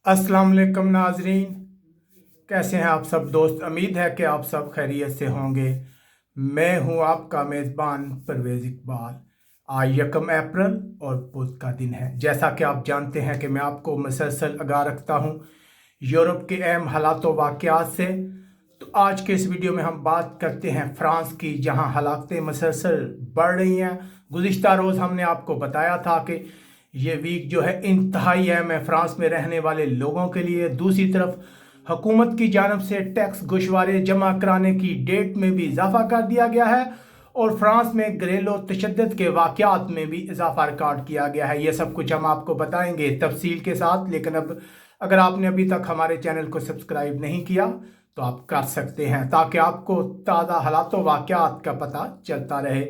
अस्सलाम वालेकुम नाजरीन, कैसे हैं आप सब दोस्त। उम्मीद है कि आप सब खैरियत से होंगे। मैं हूं आपका मेज़बान परवेज़ इकबाल। आज 1 अप्रैल और बुध का दिन है। जैसा कि आप जानते हैं कि मैं आपको मुसलसल आगाह रखता हूं यूरोप के अहम हालात व वाक़यात से। तो आज के इस वीडियो में हम बात करते हैं फ्रांस की, जहां हालातें मुसलसल बढ़ रही हैं। गुज़िश्ता रोज़ हमने आपको बताया था कि ये वीक जो है इंतहाई अहम है फ्रांस में रहने वाले लोगों के लिए। दूसरी तरफ हुकूमत की जानब से टैक्स गोशवारे जमा कराने की डेट में भी इजाफा कर दिया गया है और फ्रांस में घरेलू तशद्दुद के वाक़यात में भी इजाफा रिकॉर्ड किया गया है। ये सब कुछ हम आपको बताएंगे तफसील के साथ। लेकिन अब अगर आपने अभी तक हमारे चैनल को सब्सक्राइब नहीं किया तो आप कर सकते हैं, ताकि आपको ताज़ा हालात व वाक़यात का पता चलता रहे।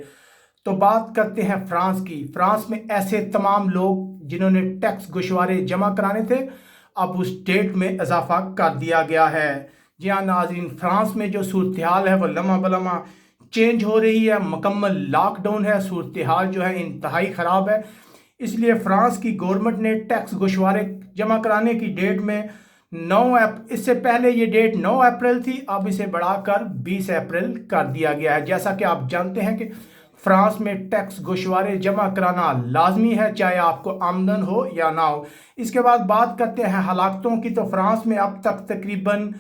तो बात करते हैं फ्रांस की। फ्रांस में ऐसे तमाम लोग जिन्होंने टैक्स गोशवारे जमा कराने थे, अब उस डेट में इजाफा कर दिया गया है। जी हाँ नाज़रीन, फ्रांस में जो सूरत हाल है वो लम्हा बलम्हा चेंज हो रही है। मुकम्मल लॉकडाउन है, सूरत हाल जो है इंतहाई ख़राब है। इसलिए फ्रांस की गवर्नमेंट ने टैक्स गोशवारे जमा कराने की डेट में इससे पहले ये डेट 9 अप्रैल थी, अब इसे बढ़ाकर 20 अप्रैल कर दिया गया है। जैसा कि आप जानते हैं कि फ्रांस में टैक्स गोशवारे जमा कराना लाजमी है, चाहे आपको आमदन हो या ना हो। इसके बाद बात करते हैं हलाकतों की। तो फ्रांस में अब तक तकरीबन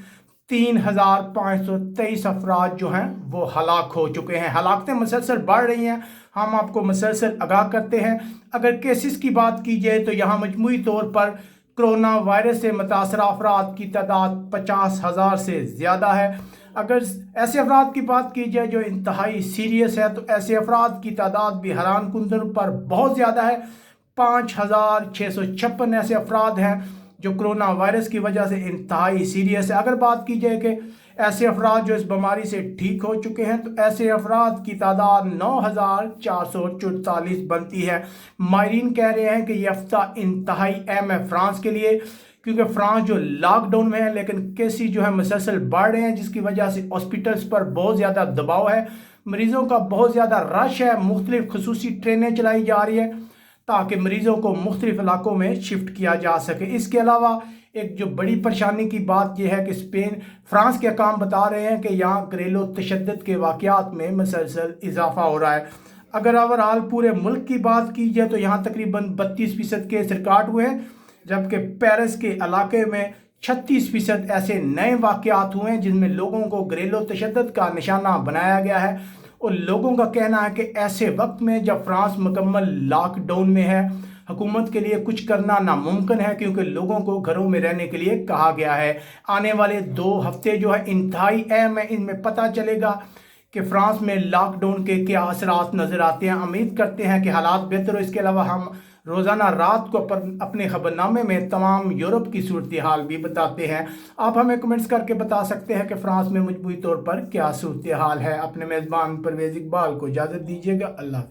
3,523 अफराद जो हैं वो हलाक हो चुके हैं। हलाकतें मुसलसल बढ़ रही हैं, हम आपको मुसलसल आगाह करते हैं। अगर केसेस की बात की जाए तो यहाँ मजमूई तौर पर कोरोना वायरस से मुतासर अफराद की तादाद 50,000 से ज़्यादा है। अगर ऐसे अफराद की बात की जाए जो इंतहाई सीरियस है, तो ऐसे अफराद की तादाद भी हैरान कुन पर बहुत ज़्यादा है। 5,656 ऐसे अफराद हैं जो कोरोना वायरस की वजह से इंतहाई सीरियस है। अगर बात की जाए कि ऐसे अफराद जो इस बीमारी से ठीक हो चुके हैं, तो ऐसे अफराद की तादाद 9,444 बनती है। माहिरीन कह रहे हैं कि यह हफ्ता इंतहाई अहम है फ्रांस के लिए, क्योंकि फ्रांस जो लॉकडाउन में है लेकिन केसेस जो है मुसलसल बढ़ रहे हैं, जिसकी वजह से हॉस्पिटल्स पर बहुत ज़्यादा दबाव है, मरीजों का बहुत ज़्यादा रश है। मुख्तलिफ खसूसी ट्रेनें चलाई जा रही है ताकि मरीजों को मुख्तलिफ इलाकों में शिफ्ट किया जा सके। इसके अलावा एक जो बड़ी परेशानी की बात यह है कि फ्रांस के हकाम बता रहे हैं कि यहाँ घरेलू तशद्दुद के वाक़यात में मुसलसल इजाफा हो रहा है। अगर ओवरऑल पूरे मुल्क की बात की जाए तो यहाँ तकरीबन 32% केस रिकॉर्ड हुए हैं, जबकि पेरिस के इलाके में 36% ऐसे नए वाक़यात हुए हैं जिनमें लोगों को घरेलू तशद्दुद का निशाना बनाया गया है। और लोगों का कहना है कि ऐसे वक्त में जब फ्रांस मुकम्मल लॉकडाउन में है, हुकूमत के लिए कुछ करना नामुमकिन है, क्योंकि लोगों को घरों में रहने के लिए कहा गया है। आने वाले 2 हफ्ते जो है इंतहाई अहम है, इनमें पता चलेगा कि फ्रांस में लॉकडाउन के क्या असरात नज़र आते हैं। उम्मीद करते हैं कि हालात बेहतर हो। इसके अलावा हम रोज़ाना रात को अपने खबरनामे में तमाम यूरोप की सूरत हाल भी बताते हैं। आप हमें कमेंट्स करके बता सकते हैं कि फ्रांस में मजबूरी तौर पर क्या सूरत हाल है। अपने मेज़बान परवेज़ इकबाल को इजाज़त दीजिएगा। अल्लाह।